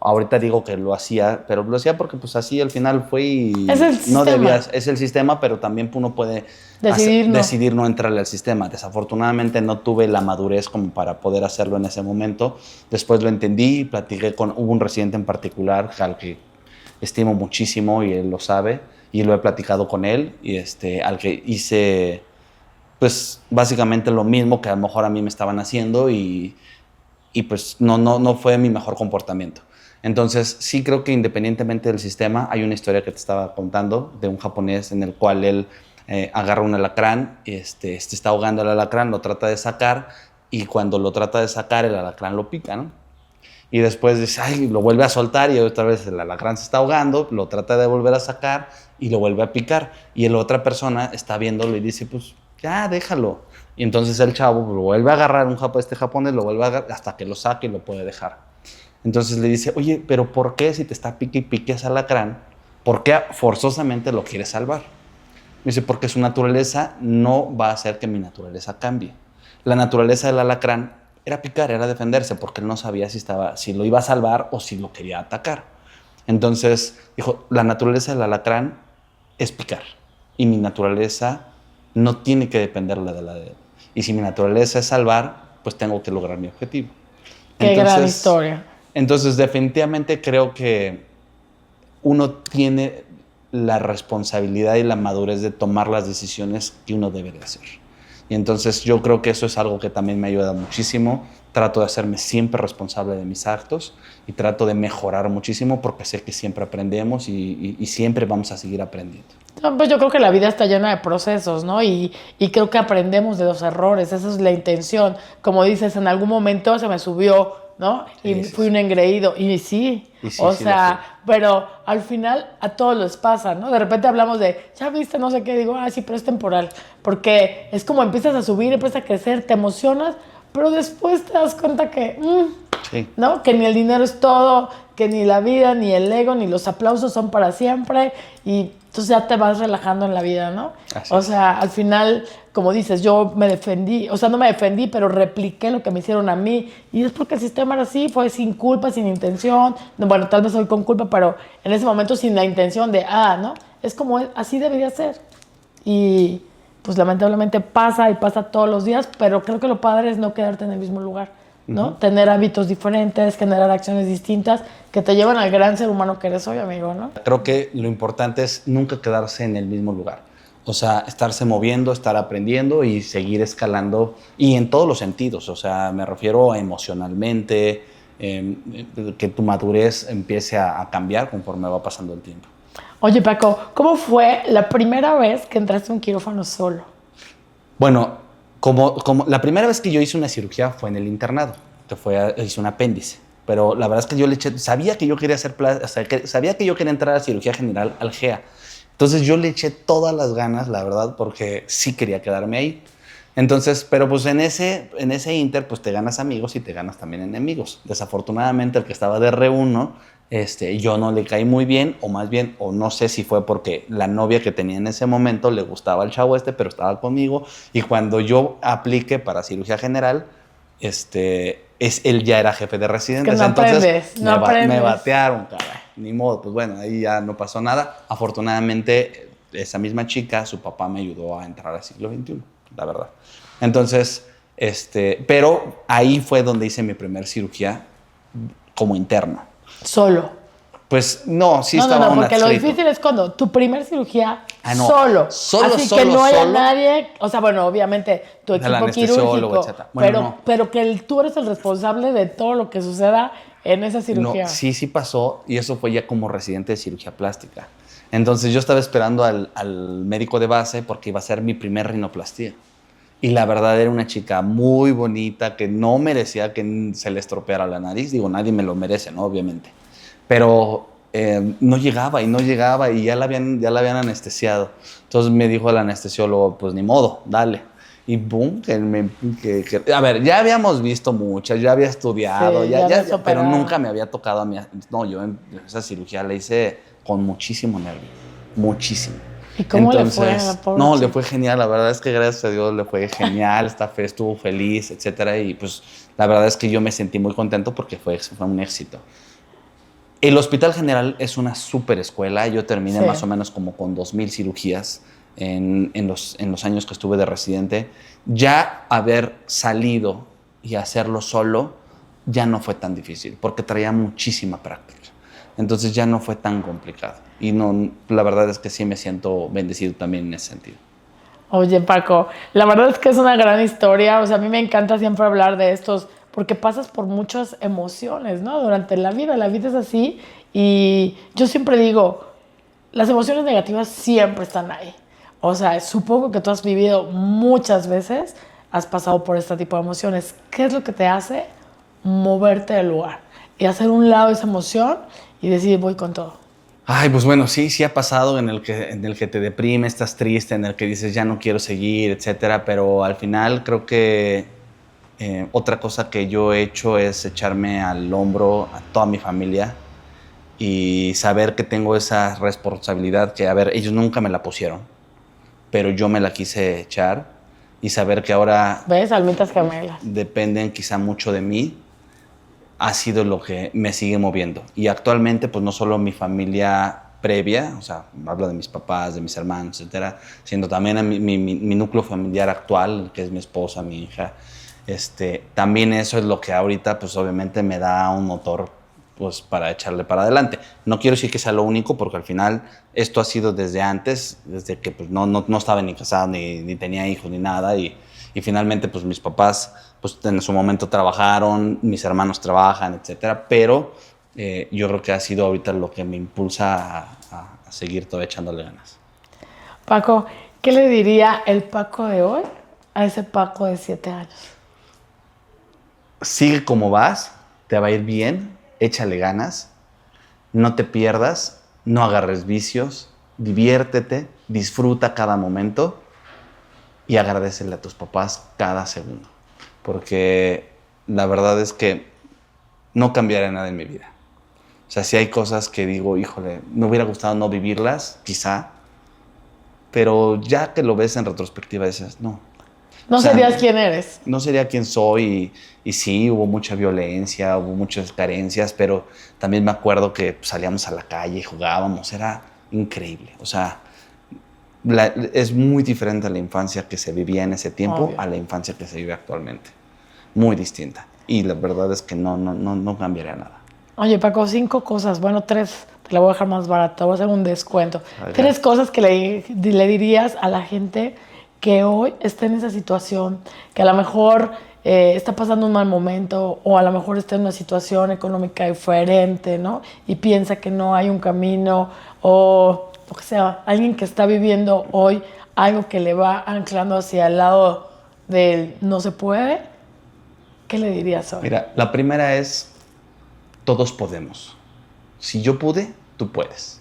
ahorita digo que lo hacía, pero lo hacía porque pues así al final fue y Es el no sistema. debías, es el sistema, pero también uno puede Decidir no. no entrarle al sistema. Desafortunadamente no tuve la madurez como para poder hacerlo en ese momento. Después lo entendí, hubo un residente en particular al que estimo muchísimo y él lo sabe, y lo he platicado con él, y al que hice pues básicamente lo mismo que a lo mejor a mí me estaban haciendo y pues no fue mi mejor comportamiento. Entonces, sí creo que independientemente del sistema, hay una historia que te estaba contando de un japonés en el cual él agarra un alacrán, y está ahogando el alacrán, lo trata de sacar, y cuando lo trata de sacar, el alacrán lo pica, ¿no? Y después dice, ay, lo vuelve a soltar y otra vez el alacrán se está ahogando, lo trata de volver a sacar y lo vuelve a picar. Y la otra persona está viéndolo y dice, pues ya, déjalo. Y entonces el chavo lo vuelve a agarrar, este japonés lo vuelve a agarrar hasta que lo saque y lo puede dejar. Entonces le dice, oye, pero ¿por qué si te está pique y pique ese alacrán, por qué forzosamente lo quieres salvar? Me dice, porque su naturaleza no va a hacer que mi naturaleza cambie. La naturaleza del alacrán era picar, era defenderse, porque él no sabía si lo iba a salvar o si lo quería atacar. Entonces dijo, la naturaleza del alacrán es picar, y mi naturaleza no tiene que dependerla de la de él. Y si mi naturaleza es salvar, pues tengo que lograr mi objetivo. Qué gran historia. Entonces, definitivamente creo que uno tiene la responsabilidad y la madurez de tomar las decisiones que uno debe de hacer. Y entonces yo creo que eso es algo que también me ayuda muchísimo. Trato de hacerme siempre responsable de mis actos y trato de mejorar muchísimo porque sé que siempre aprendemos y siempre vamos a seguir aprendiendo. No, pues yo creo que la vida está llena de procesos, ¿no? Y creo que aprendemos de los errores, esa es la intención. Como dices, en algún momento se me subió, ¿no? Y Sí. fui un engreído. Y sí, o sí sea, pero al final a todos les pasa, ¿no? De repente hablamos de, ya viste, no sé qué, digo, sí, pero es temporal. Porque es como empiezas a subir, empiezas a crecer, te emocionas, pero después te das cuenta que, Sí. ¿no? Que ni el dinero es todo, que ni la vida, ni el ego, ni los aplausos son para siempre y entonces ya te vas relajando en la vida, ¿no? Así O es. sea, al final, como dices, yo me defendí, o sea, no me defendí, pero repliqué lo que me hicieron a mí y es porque el sistema era así, fue sin culpa, sin intención, bueno, tal vez hoy con culpa, pero en ese momento sin la intención de, ¿no? Es como, así debería ser. Y pues lamentablemente pasa y pasa todos los días, pero creo que lo padre es no quedarte en el mismo lugar, ¿no? Tener hábitos diferentes, generar acciones distintas que te llevan al gran ser humano que eres hoy, amigo, ¿no? Creo que lo importante es nunca quedarse en el mismo lugar. O sea, estarse moviendo, estar aprendiendo y seguir escalando. Y en todos los sentidos. O sea, me refiero a emocionalmente, que tu madurez empiece a cambiar conforme va pasando el tiempo. Oye, Paco, ¿cómo fue la primera vez que entraste a un quirófano solo? Bueno, como la primera vez que yo hice una cirugía fue en el internado, hice un apéndice. Pero la verdad es que yo le eché, sabía que yo quería sabía que yo quería entrar a cirugía general al GEA. Entonces yo le eché todas las ganas, la verdad, porque sí quería quedarme ahí. Entonces, pero pues en ese inter, pues te ganas amigos y te ganas también enemigos. Desafortunadamente, el que estaba de R1, yo no le caí muy bien, o más bien, o no sé si fue porque la novia que tenía en ese momento le gustaba al chavo pero estaba conmigo. Y cuando yo apliqué para cirugía general, él ya era jefe de residentes. Es que no Entonces aprendes, no aprendes. me batearon, caray. Ni modo, pues bueno, ahí ya no pasó nada. Afortunadamente, esa misma chica, su papá me ayudó a entrar al siglo XXI, la verdad. Entonces, pero ahí fue donde hice mi primer cirugía como interna. Solo. Pues no, sí No, estaba un porque lo adscrito. difícil es cuando tu primer cirugía No. solo. Solo, Así solo, que no haya solo. nadie, o sea, bueno, obviamente tu El equipo anestesiólogo, quirúrgico, etcétera. Bueno, pero, no. pero que tú eres el responsable de todo lo que suceda en esa cirugía. No, sí pasó y eso fue ya como residente de cirugía plástica. Entonces yo estaba esperando al médico de base porque iba a ser mi primer rinoplastia. Y la verdad era una chica muy bonita que no merecía que se le estropeara la nariz. Digo, nadie me lo merece, ¿no? Obviamente. Pero no llegaba y ya la habían anestesiado. Entonces me dijo el anestesiólogo, pues ni modo, dale. Y boom, a ver, ya habíamos visto muchas, ya había estudiado, Sí, ya habías pero operado. nunca me había tocado a mí. No, yo esa cirugía la hice con muchísimo nervio, muchísimo. ¿Y cómo le fue a la pobre No, chica? le fue genial, la verdad es que gracias a Dios le fue genial, estuvo feliz, etcétera, y pues la verdad es que yo me sentí muy contento porque fue un éxito. El Hospital General es una súper escuela. Yo terminé Sí. más o menos como con 2000 cirugías en los años que estuve de residente. Ya haber salido y hacerlo solo ya no fue tan difícil porque traía muchísima práctica. Entonces ya no fue tan complicado. Y no, la verdad es que sí me siento bendecido también en ese sentido. Oye, Paco, la verdad es que es una gran historia. O sea, a mí me encanta siempre hablar de estos, porque pasas por muchas emociones, ¿no? Durante la vida es así. Y yo siempre digo, las emociones negativas siempre están ahí. O sea, supongo que tú has vivido muchas veces, has pasado por este tipo de emociones. ¿Qué es lo que te hace moverte del lugar y hacer un lado esa emoción y decir, voy con todo? Ay, pues bueno, sí ha pasado en el que te deprime, estás triste, en el que dices ya no quiero seguir, etcétera, pero al final creo que otra cosa que yo he hecho es echarme al hombro a toda mi familia y saber que tengo esa responsabilidad que, a ver, ellos nunca me la pusieron, pero yo me la quise echar y saber que ahora ¿Ves? Almitas gemelas. dependen quizá mucho de mí, ha sido lo que me sigue moviendo. Y actualmente, pues no solo mi familia previa, o sea, hablo de mis papás, de mis hermanos, etcétera, sino también a mi núcleo familiar actual, que es mi esposa, mi hija. También eso es lo que ahorita, pues obviamente me da un motor, pues para echarle para adelante. No quiero decir que sea lo único, porque al final esto ha sido desde antes, desde que pues, no estaba ni casado, ni tenía hijos, ni nada, y finalmente, pues mis papás, pues en su momento trabajaron, mis hermanos trabajan, etcétera, pero yo creo que ha sido ahorita lo que me impulsa a seguir todavía echándole ganas. Paco, ¿qué le diría el Paco de hoy a ese Paco de 7 años? Sigue como vas, te va a ir bien, échale ganas, no te pierdas, no agarres vicios, diviértete, disfruta cada momento y agradécele a tus papás cada segundo. Porque la verdad es que no cambiaré nada en mi vida. O sea, sí hay cosas que digo, híjole, me hubiera gustado no vivirlas, quizá, pero ya que lo ves en retrospectiva dices, no. No O sea, serías quien eres. no sería quien soy y sí, hubo mucha violencia, hubo muchas carencias, pero también me acuerdo que pues, salíamos a la calle, jugábamos, era increíble. O sea, es muy diferente a la infancia que se vivía en ese tiempo Obvio. a la infancia que se vive actualmente. Muy distinta. Y la verdad es que no cambiaría nada. Oye, Paco, 5 cosas, bueno, 3, te la voy a dejar más barata, voy a hacer un descuento. Ajá. 3 cosas que le dirías a la gente que hoy está en esa situación, que a lo mejor está pasando un mal momento o a lo mejor está en una situación económica diferente, ¿no? Y piensa que no hay un camino o que sea, alguien que está viviendo hoy algo que le va anclando hacia el lado del no se puede, ¿qué le dirías hoy? Mira, la primera es, todos podemos. Si yo pude, tú puedes.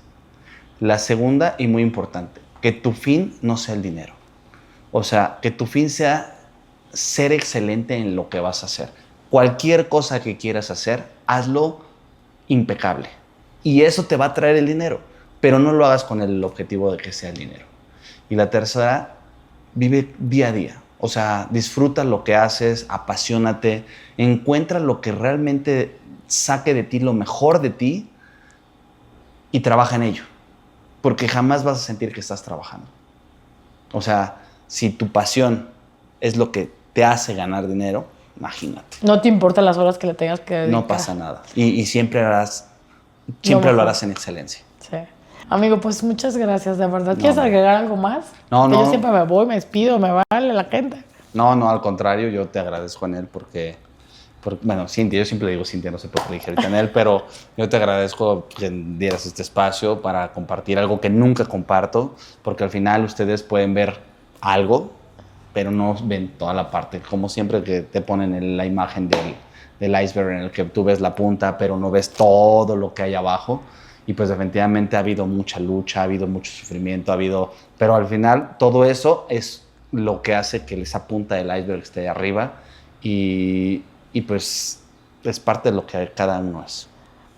La segunda, y muy importante, que tu fin no sea el dinero. O sea, que tu fin sea ser excelente en lo que vas a hacer. Cualquier cosa que quieras hacer, hazlo impecable. Y eso te va a traer el dinero, pero no lo hagas con el objetivo de que sea el dinero. Y la tercera, vive día a día. O sea, disfruta lo que haces, apasionate, encuentra lo que realmente saque de ti lo mejor de ti y trabaja en ello. Porque jamás vas a sentir que estás trabajando. O sea, si tu pasión es lo que te hace ganar dinero, imagínate. No te importan las horas que le tengas que dedicar. No pasa nada. Y siempre lo harás en excelencia. Sí. Amigo, pues muchas gracias, de verdad. No, ¿Quieres no. agregar algo más? No, Porque no. yo siempre me voy, me despido, me vale la gente. No, al contrario, yo te agradezco en él porque bueno, Cintia, yo siempre le digo Cintia, no sé por qué le dije ahorita en él, pero yo te agradezco que dieras este espacio para compartir algo que nunca comparto, porque al final ustedes pueden ver algo, pero no ven toda la parte, como siempre que te ponen la imagen del iceberg en el que tú ves la punta, pero no ves todo lo que hay abajo. Y pues definitivamente ha habido mucha lucha, ha habido mucho sufrimiento, pero al final todo eso es lo que hace que esa punta del iceberg esté ahí arriba y pues es parte de lo que cada uno es.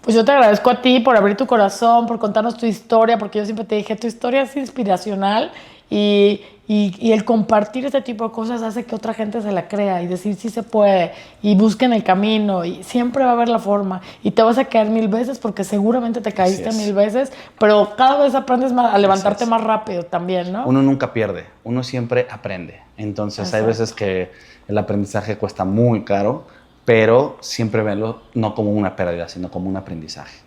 Pues yo te agradezco a ti por abrir tu corazón, por contarnos tu historia, porque yo siempre te dije, tu historia es inspiracional y el compartir este tipo de cosas hace que otra gente se la crea y decir sí se puede y busquen el camino y siempre va a haber la forma y te vas a caer 1000 veces porque seguramente te caíste 1000 veces, pero cada vez aprendes más, a levantarte más rápido también, ¿no? Uno nunca pierde, uno siempre aprende. Entonces Exacto. Hay veces que el aprendizaje cuesta muy caro, pero siempre verlo no como una pérdida, sino como un aprendizaje.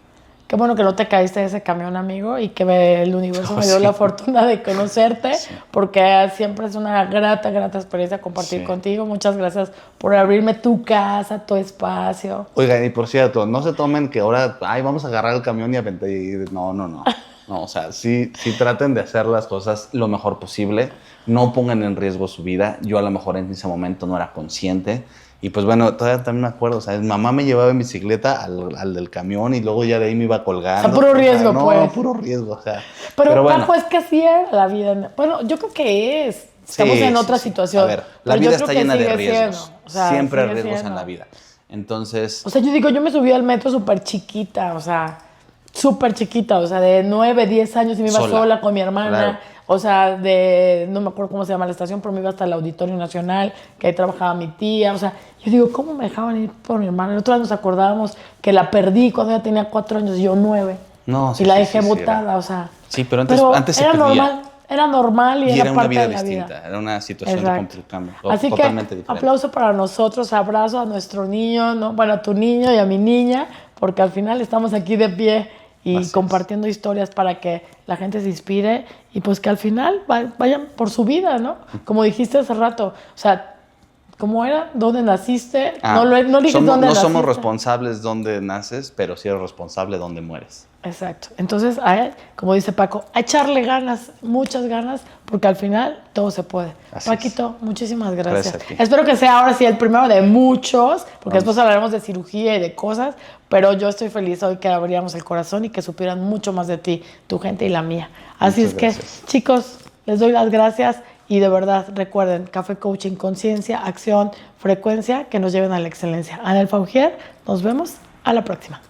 Qué bueno que no te caíste de ese camión, amigo, y que el universo me dio la fortuna de conocerte, porque siempre es una grata experiencia compartir contigo. Muchas gracias por abrirme tu casa, tu espacio. Oigan, y por cierto, no se tomen que ahora, vamos a agarrar el camión y aventar. No. No, o sea, sí traten de hacer las cosas lo mejor posible. No pongan en riesgo su vida. Yo a lo mejor en ese momento no era consciente. Y pues bueno, todavía también me acuerdo, o sea, mi mamá me llevaba en bicicleta al del camión y luego ya de ahí me iba colgando. O sea, puro riesgo, no, pues. Puro riesgo, o sea. Pero bueno. Paco, es que así era la vida. Bueno, yo creo que estamos en otra situación. A ver, la vida está llena de riesgos. O sea, siempre hay riesgos en la vida. Entonces... O sea, yo digo, yo me subí al metro súper chiquita, o sea, de 9, 10 años y me iba sola con mi hermana. Claro. O sea, no me acuerdo cómo se llama la estación, pero me iba hasta el Auditorio Nacional, que ahí trabajaba mi tía. O sea, yo digo, ¿cómo me dejaban ir por mi hermana? El otro día nos acordábamos que la perdí cuando ella tenía 4 años y yo 9. No, y la dejé botada, o sea. Sí, pero antes se era perdía. Era normal y era una parte vida de la distinta, vida. era una situación complicada, Así totalmente que, diferente. aplauso para nosotros, abrazo a nuestro niño, ¿no? Bueno, a tu niño y a mi niña, porque al final estamos aquí de pie y compartiendo historias para que la gente se inspire y pues que al final vayan por su vida, ¿no? Como dijiste hace rato, o sea, ¿cómo era? ¿Dónde naciste? No dices dónde naciste. No somos responsables dónde naces, pero sí eres responsable dónde mueres. Exacto. Entonces, como dice Paco, a echarle ganas, muchas ganas, porque al final todo se puede. Paquito, muchísimas gracias. Espero que sea ahora sí el primero de muchos, porque después hablaremos de cirugía y de cosas, pero yo estoy feliz hoy que abríamos el corazón y que supieran mucho más de ti, tu gente y la mía. Así es que, chicos, les doy las gracias y de verdad recuerden, Café Coaching, conciencia, acción, frecuencia, que nos lleven a la excelencia. Anel Faugier, nos vemos a la próxima.